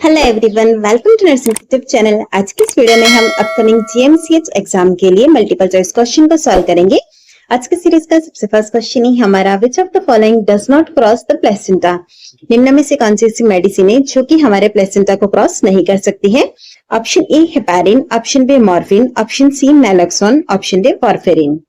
Hello everyone, welcome to nursing YouTube channel. आज की इस वीडियो में हम अपकमिंग जीएमसीएच एग्जाम के लिए मल्टीपल चॉइस क्वेश्चन को सॉल्व करेंगे। आज के सीरीज का सबसे फर्स्ट क्वेश्चन ही हमारा, which of the following does not cross the placenta. निम्न में से कौन सी ऐसी मेडिसिन है जो कि हमारे प्लेसेंटा को क्रॉस नहीं कर सकती है? Option A heparin, option B morphine, option C naloxone, option D warfarin.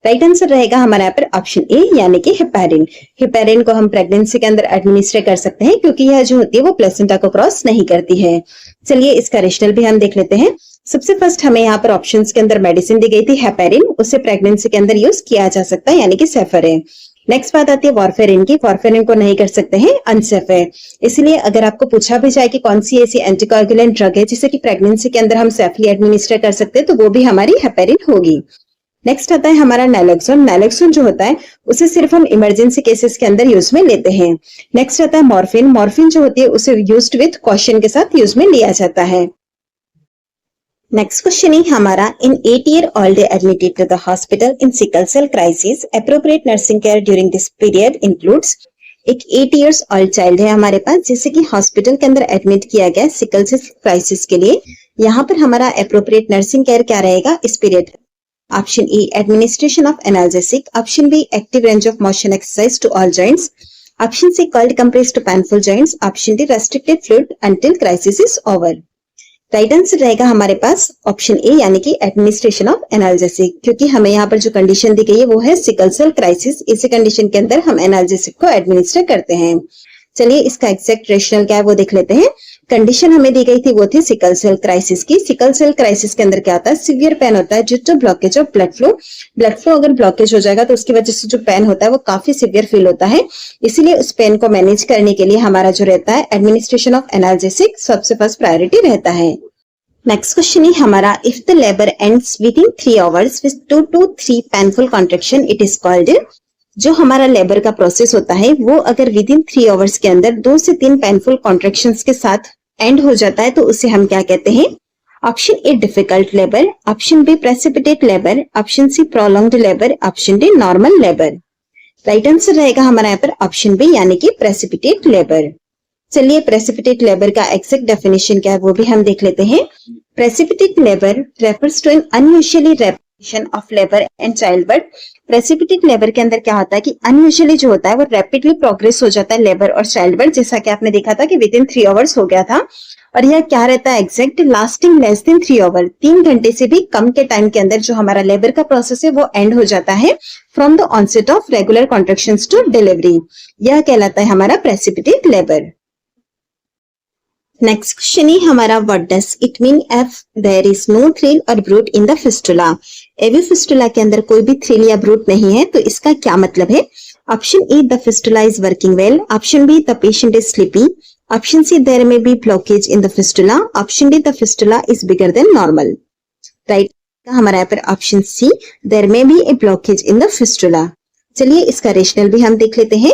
Right answer रहेगा हमारे यहाँ पर ऑप्शन ए यानी कि हेपारिन। हेपारिन को हम प्रेगनेंसी के अंदर एडमिनिस्टर कर सकते हैं क्योंकि यह जो होती है वो प्लेसेंटा को क्रॉस नहीं करती है। चलिए इसका रेशनल भी हम देख लेते हैं। सबसे फर्स्ट हमें यहाँ पर ऑप्शंस के अंदर मेडिसिन दी गई थी हेपारिन, उसे प्रेगनेंसी के अंदर यूज किया जा सकता है यानी कि सेफर है। नेक्स्ट बात आती है वारफेरिन की। वारफेरिन को नहीं कर सकते हैं, अनसेफ है। इसलिए अगर आपको पूछा भी जाए कि कौन सी ऐसी एंटीकोएगुलेंट ड्रग है जिसे कि प्रेगनेंसी के अंदर हम सेफली एडमिनिस्टर कर सकते हैं, तो वो भी हमारी हेपारिन होगी। नेक्स्ट आता है हमारा नैलोक्सोन। नैलोक्सोन जो होता है उसे सिर्फ हम इमरजेंसी केसेस के अंदर यूज में लेते हैं। नेक्स्ट आता है मॉर्फिन। मॉर्फिन जो होती है उसे यूज्ड विद कॉशन के साथ यूज में लिया जाता है। नेक्स्ट क्वेश्चन ही हमारा, in 8-year-old admitted to the hospital in sickle cell crisis, appropriate nursing care during this period includes. एक 8 years old चाइल्ड है हमारे पास जिसे कि हॉस्पिटल के अंदर एडमिट किया गया सिकल सेल क्राइसिस के लिए। यहाँ पर हमारा एप्रोप्रिएट नर्सिंग केयर क्या रहेगा इस period? Option E, administration of analgesic. Option B, active range of motion exercise to all joints. Option C, cold compress to painful joints. Option D, restricted fluid until crisis is over. Right answer रहेगा हमारे पास option A यानी कि administration of analgesic, क्योंकि हमें यहाँ पर जो condition दी गई है वो है सिकल सेल क्राइसिस। इसी कंडीशन के अंदर हम एनाल्जेसिक को एडमिनिस्टर करते हैं। चलिए इसका एग्जैक्ट रेशनल क्या है वो देख लेते हैं। कंडीशन हमें दी गई थी वो थी सिकल सेल क्राइसिस की। सिकल सेल क्राइसिस के अंदर क्या होता है, सीवियर पेन होता है due to blockage of blood flow. Blood flow अगर ब्लॉकेज हो जाएगा तो उसकी वजह से जो पेन होता है वो काफी सीवियर फील होता है। इसीलिए उस पेन को मैनेज करने के लिए हमारा जो रहता है एडमिनिस्ट्रेशन ऑफ एनाल्जेसिक सबसे फर्स्ट प्रायोरिटी रहता है। नेक्स्ट क्वेश्चन ही हमारा, if the labour ends with in 3 hours with 2 to 3 painful contraction it is called. जो हमारा लेबर का प्रोसेस होता है वो अगर विद इन 3 hours के अंदर 2 से 3 पेनफुल कॉन्ट्रैक्शंस के साथ एंड हो जाता है तो उसे हम क्या कहते हैं? Option A difficult labour, option B precipitate labour, option C prolonged labour, option D normal labour. Right answer रहेगा हमारा यहाँ पर ऑप्शन बी यानी कि प्रेसिपिटेट लेबर। चलिए प्रेसिपिटेट लेबर का एग्जैक्ट डेफिनेशन क्या है वो भी हम देख लेते हैं। Precipitate labour refers to an unusually rapid of labour and child birth. Precipitate labour के अंदर क्या होता है कि अनयूजुअली जो होता है वो रैपिडली प्रोग्रेस हो जाता है लेबर और चाइल्ड बर्थ, जैसा कि आपने देखा था कि विद इन 3 hours हो गया था। और यह क्या रहता है exact, lasting less than 3 hours, 3 घंटे से भी कम के टाइम के अंदर जो हमारा लेबर का प्रोसेस है वो एंड हो जाता है from the onset of regular contractions to delivery. यह कहलाता है हमारा प्रेसिपिटेट लेबर। नेक्स्ट क्वेश्चन ही हमारा, what does it mean if there is no thrill or bruit in the fistula. AV fistula के अंदर कोई भी थ्रिल या ब्रूट नहीं है तो इसका क्या मतलब है? Option A, the fistula is working well, option B, the patient is sleeping, option C, there may be blockage in the fistula, option D, the fistula is bigger than normal. Right हमारा यहाँ पर option C, there may be a blockage in the fistula. चलिए इसका rational भी हम देख लेते हैं।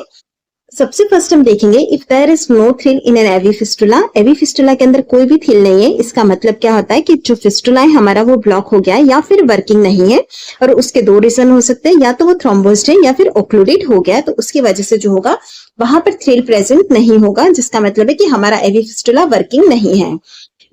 सबसे फर्स्ट हम देखेंगे, if there is no thrill in an AV fistula. AV fistula के अंदर कोई भी थ्रिल नहीं है, इसका मतलब क्या होता है कि जो फिस्टुला है हमारा वो ब्लॉक हो गया है या फिर वर्किंग नहीं है। और उसके 2 रीजन हो सकते हैं, या तो वो थ्रोम्बोज्ड है या फिर ओक्लूडेड हो गया है, तो उसकी वजह से जो होगा वहां पर थ्रिल प्रेजेंट नहीं होगा, जिसका मतलब है कि हमारा एवी फिस्टुला वर्किंग नहीं है।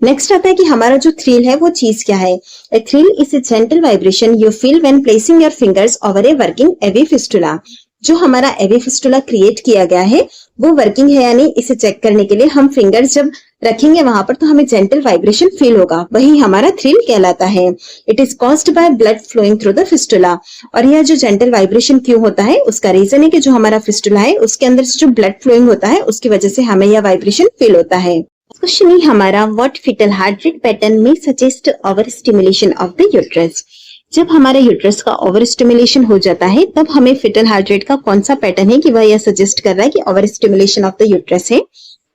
नेक्स्ट आता है कि हमारा जो थ्रिल है वो चीज क्या है? A thrill is a gentle vibration you feel when placing your fingers over a working AV fistula. जो हमारा एवी फिस्टुला क्रिएट किया गया है वो वर्किंग है या नहीं, इसे चेक करने के लिए हम फिंगर्स जब रखेंगे वहां पर तो हमें जेंटल वाइब्रेशन फील होगा, वही हमारा थ्रिल कहलाता है। It is caused by blood flowing through the fistula. और यह जो जेंटल वाइब्रेशन क्यों होता है उसका रीजन है कि जो हमारा फिस्टुला है उसके अंदर से जो ब्लड फ्लोइंग होता है उसकी वजह से हमें यह वाइब्रेशन फील होता है। क्वेश्चन ही हमारा, what fetal heart rate pattern may suggest over stimulation of the uterus. जब हमारे यूट्रस का ओवर स्टिमुलेशन हो जाता है तब हमें फिटल हार्ट रेट का कौन सा पैटर्न है कि वह यह सजेस्ट कर रहा है कि over stimulation of the uterus है?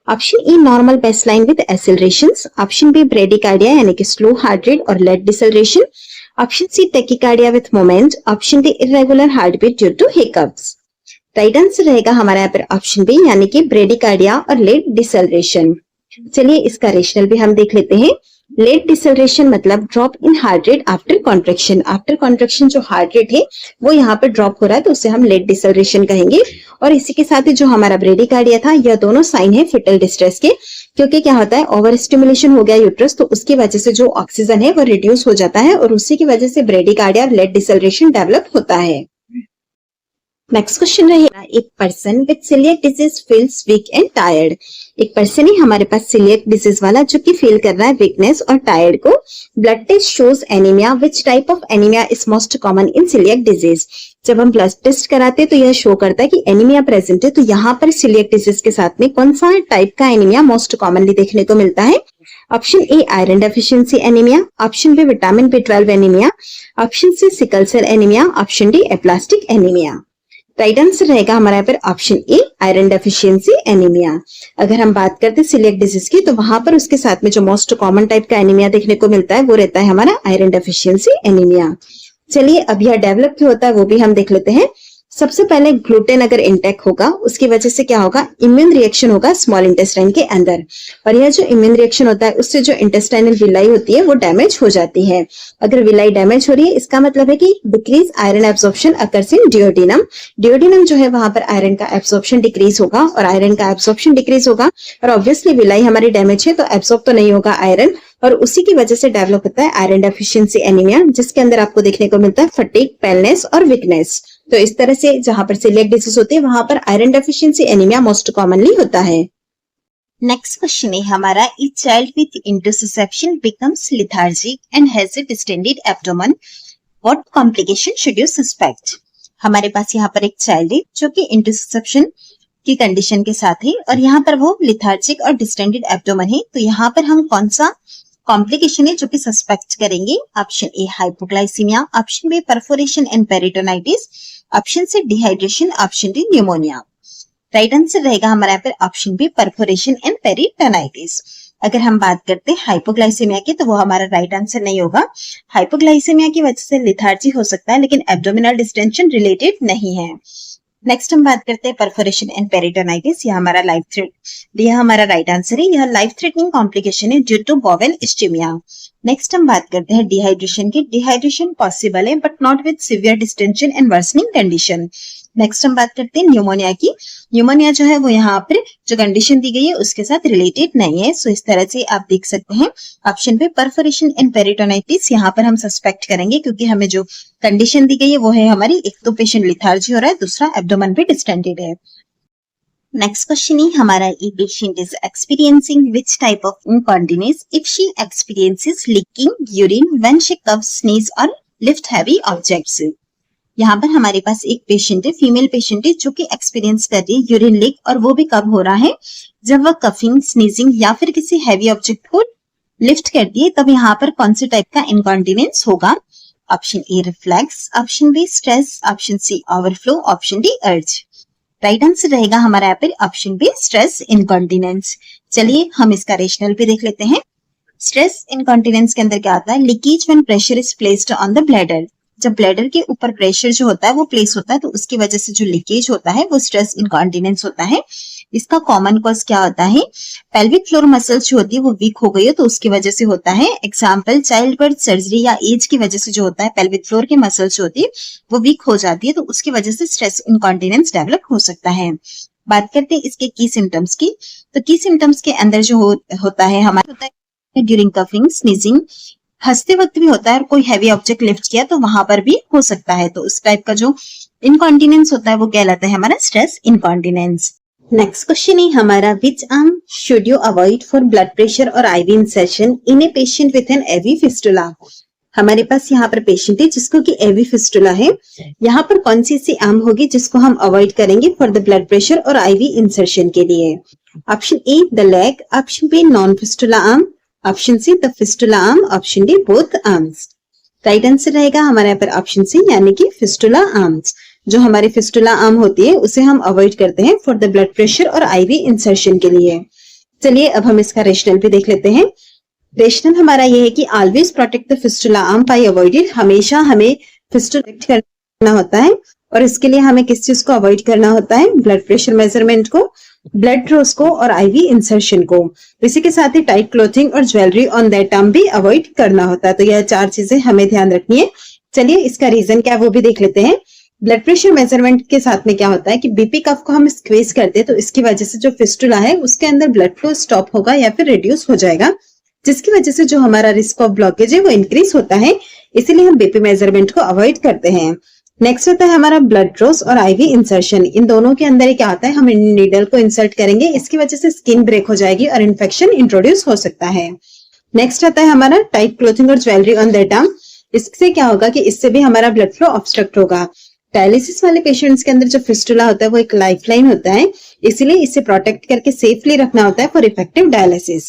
Option E, normal baseline with accelerations, option B, bradycardia यानी कि स्लो हार्ट रेट और late deceleration, option C, tachycardia with moment, option D, irregular heart beat due to hiccups. Right answer रहेगा हमारा यहाँ पर option B यानी कि bradycardia और लेट डिसेलरेशन। चलिए इसका रेशनल भी हम देख लेते हैं। लेट डिसेलरेशन मतलब drop in heart rate after contraction. After contraction जो हार्ट रेट है वो यहाँ पर ड्रॉप हो रहा है तो उसे हम लेट डिसेलरेशन कहेंगे। और इसी के साथ ही जो हमारा ब्रेडिकार्डिया था, यह दोनों साइन है फिटल डिस्ट्रेस के, क्योंकि क्या होता है ओवर स्टिमुलेशन हो गया यूट्रस तो उसकी वजह से जो ऑक्सीजन है वो रिड्यूस हो जाता है और उसी की वजह से ब्रेडिकार्डिया और लेट डिसेलरेशन डेवलप होता है। नेक्स्ट क्वेश्चन रहेगा, एक person with coeliac disease feels weak and tired. एक पर्सन ही हमारे पास सीलिएक डिजीज वाला जो कि फील कर रहा है वीकनेस और टायर्ड को। Blood test shows anaemia, which type of anaemia is most common in coeliac disease. जब हम ब्लड टेस्ट कराते हैं तो यह शो करता है कि एनीमिया प्रेजेंट है, तो यहाँ पर सीलिएक डिजीज के साथ में कौन सा टाइप का एनीमिया मोस्ट कॉमनली देखने को मिलता है। Option A iron deficiency anaemia, option B vitamin B12 anaemia, option C sickle cell anaemia, option D aplastic anaemia. Right answer रहेगा हमारा यहाँ पर option A iron deficiency anaemia. अगर हम बात करते हैं सीलिएक डिजीज की तो वहां पर उसके साथ में जो मोस्ट कॉमन टाइप का एनीमिया देखने को मिलता है वो रहता है हमारा आयरन डेफिशिएंसी एनीमिया। चलिए अब यह डेवलप क्यों होता है वो भी हम देख लेते हैं। सबसे पहले ग्लूटेन अगर इंटेक होगा उसकी वजह से क्या होगा, इम्यून रिएक्शन होगा स्मॉल इंटेस्टाइन के अंदर, और यह जो इम्यून रिएक्शन होता है उससे जो इंटेस्टाइनल विलाई होती है वो डैमेज हो जाती है। अगर विलाई डैमेज हो रही है इसका मतलब है कि decrease iron absorption occurs in duodenum. Duodenum जो है वहां पर आयरन का एब्जॉर्प्शन डिक्रीज होगा, और आयरन का एब्जॉर्प्शन डिक्रीज होगा और ऑब्वियसली विलाई हमारी डैमेज है तो एब्जॉर्ब तो नहीं होगा आयरन, और उसी की वजह से डेवलप होता है आयरन डेफिशिएंसी एनीमिया, जिसके अंदर आपको देखने को मिलता है फटीग, पैलनेस और वीकनेस। तो इस तरह से जहां पर सीलिएक डिजीज होती है वहां पर iron deficiency anaemia most commonly होता है। नेक्स्ट क्वेश्चन है हमारा, a child with interception becomes lethargic and has a distended abdomen, what complication should you suspect. हमारे पास यहाँ पर एक चाइल्ड है जो कि इंटरसेप्शन की कंडीशन के साथ है और यहाँ पर वो लेथार्जिक और डिस्टेंडेड एब्डोमेन है, तो यहाँ पर हम कौन सा कॉम्प्लिकेशन है जो कि सस्पेक्ट करेंगे। Option A hypoglycaemia, option B perforation and peritonitis, option C dehydration, option D pneumonia. Right answer रहेगा हमारे यहाँ पर option B perforation and peritonitis. अगर हम बात करते हैं हाइपोग्लाइसीमिया की तो वो हमारा राइट आंसर नहीं होगा। हाइपोग्लाइसीमिया की वजह से लेथार्जी हो सकता है लेकिन एब्डोमिनल डिस्टेंशन रिलेटेड नहीं है। नेक्स्ट हम बात करते हैं परफोरेशन एंड पेरिटोनाइटिस, यह हमारा यह हमारा राइट आंसर है। यह लाइफ थ्रेटनिंग कॉम्प्लिकेशन है due to bowel ischaemia. Next हम बात करते हैं डिहाइड्रेशन की। डिहाइड्रेशन पॉसिबल है but not with severe distension and worsening condition. Next हम बात करते हैं न्यूमोनिया की। न्यूमोनिया जो है वो यहाँ पर जो कंडीशन दी गई है उसके साथ रिलेटेड नहीं है, सो इस तरह से आप देख सकते हैं ऑप्शन पे परफोरेशन एंड पेरिटोनाइटिस यहाँ पर हम सस्पेक्ट करेंगे क्योंकि हमें जो कंडीशन दी गई है वो है हमारी, एक तो पेशेंट लेथार्जी हो रहा है, दूसरा एब्डोमेन भी डिस्टेंडेड है। नेक्स्ट क्वेश्चन है हमारा, a patient is experiencing which type of incontinence if she experiences leaking urine when she coughs, sneeze और लिफ्ट हैवी ऑब्जेक्ट्स। यहाँ पर हमारे पास एक पेशेंट है, फीमेल पेशेंट है जो कि एक्सपीरियंस कर रही है यूरिन लीक, और वो भी कब हो रहा है, जब वह कफिंग, स्नीजिंग या फिर किसी हैवी ऑब्जेक्ट को लिफ्ट करती है, तब यहाँ पर कौन से टाइप का इनकॉन्टिनेंस होगा। Option A reflex, option B stress, option C overflow, option D urge. Right answer रहेगा हमारा यहाँ पर ऑप्शन बी स्ट्रेस इनकॉन्टिनेंस। चलिए हम इसका रेशनल भी देख लेते हैं। स्ट्रेस इनकॉन्टिनेंस के अंदर क्या आता है, leakage when pressure is placed on the bladder. जब ब्लैडर के ऊपर प्रेशर जो होता है वो प्लेस होता है तो उसकी वजह से जो लीकेज होता है वो स्ट्रेस इनकॉन्टिनेंस होता है। इसका कॉमन कॉज क्या होता है, पेल्विक फ्लोर मसल्स जो होती है वो वीक हो गई है तो उसकी वजह से होता है। एग्जाम्पल चाइल्ड बर्थ सर्जरी या एज की वजह से जो होता है पेल्विक फ्लोर के मसल्स जो होती है वो वीक हो जाती है तो उसकी वजह से स्ट्रेस इनकॉन्टिनेंस डेवलप हो सकता है। बात करते हैं इसके की सिम्टम्स की, तो की सिम्टम्स के अंदर जो होता है हमारा होता है ड्यूरिंग कफिंग, स्नीजिंग, हंसते वक्त भी होता है, और कोई हैवी ऑब्जेक्ट लिफ्ट किया तो वहां पर भी हो सकता है। तो उस टाइप का जो इनकॉन्टिनेंस होता है वो कहलाता है हमारा स्ट्रेस इनकॉन्टिनेंस। नेक्स्ट क्वेश्चन है हमारा, which arm should you avoid for blood pressure और IV insertion in a patient with an AV fistula. हमारे पास यहाँ पर पेशेंट है जिसको कि एवी फिस्टुला है, यहाँ पर कौन सी ऐसी आर्म होगी जिसको हम अवॉइड करेंगे फॉर द ब्लड प्रेशर और आईवी इंसर्शन के लिए। Option A the leg, option B non fistula arm, option C the fistula arm, option D both arms. Right answer रहेगा हमारे यहाँ पर ऑप्शन सी यानी कि फिस्टुला आर्म्स। जो हमारी फिस्टुला आर्म होती है उसे हम अवॉइड करते हैं फॉर द ब्लड प्रेशर और आईवी इंसर्शन के लिए। चलिए अब हम इसका रेशनल भी देख लेते हैं। रेशनल हमारा ये है कि always protect the fistula arm by avoided, हमेशा हमें फिस्टुला करना होता है और इसके लिए हमें किस चीज को अवॉइड करना होता है, ब्लड प्रेशर मेजरमेंट को ब्लड ड्रॉस को और आईवी इंसर्शन को। इसी के साथ ही टाइट क्लोथिंग और ज्वेलरी ऑन दैट टाइम भी अवॉइड करना होता है। तो यह 4 चीजें हमें ध्यान रखनी है। चलिए इसका रीजन क्या है वो भी देख लेते हैं। ब्लड प्रेशर मेजरमेंट के साथ में क्या होता है कि बीपी कफ को हम स्क्वीज करते हैं तो इसकी वजह से जो फिस्टुला है उसके अंदर ब्लड फ्लो स्टॉप होगा या फिर रिड्यूस हो जाएगा, जिसकी वजह से जो हमारा रिस्क ऑफ ब्लॉकेज है वो इंक्रीज होता है। इसीलिए हम बीपी मेजरमेंट को अवॉइड करते हैं। नेक्स्ट होता है हमारा ब्लड ड्रॉस और आईवी इंसर्शन। इन दोनों के अंदर क्या होता है, हम नीडल को इंसर्ट करेंगे, इसकी वजह से स्किन ब्रेक हो जाएगी और इन्फेक्शन इंट्रोड्यूस हो सकता है। नेक्स्ट आता है हमारा टाइट क्लोथिंग और ज्वेलरी ऑन दैट आर्म। इससे क्या होगा कि इससे भी हमारा ब्लड फ्लो ऑब्स्ट्रक्ट होगा। डायलिसिस वाले पेशेंट्स के अंदर जो फिस्टुला होता है वो एक लाइफलाइन होता है, इसलिए इसे प्रोटेक्ट करके सेफली रखना होता है फॉर इफेक्टिव डायलिसिस।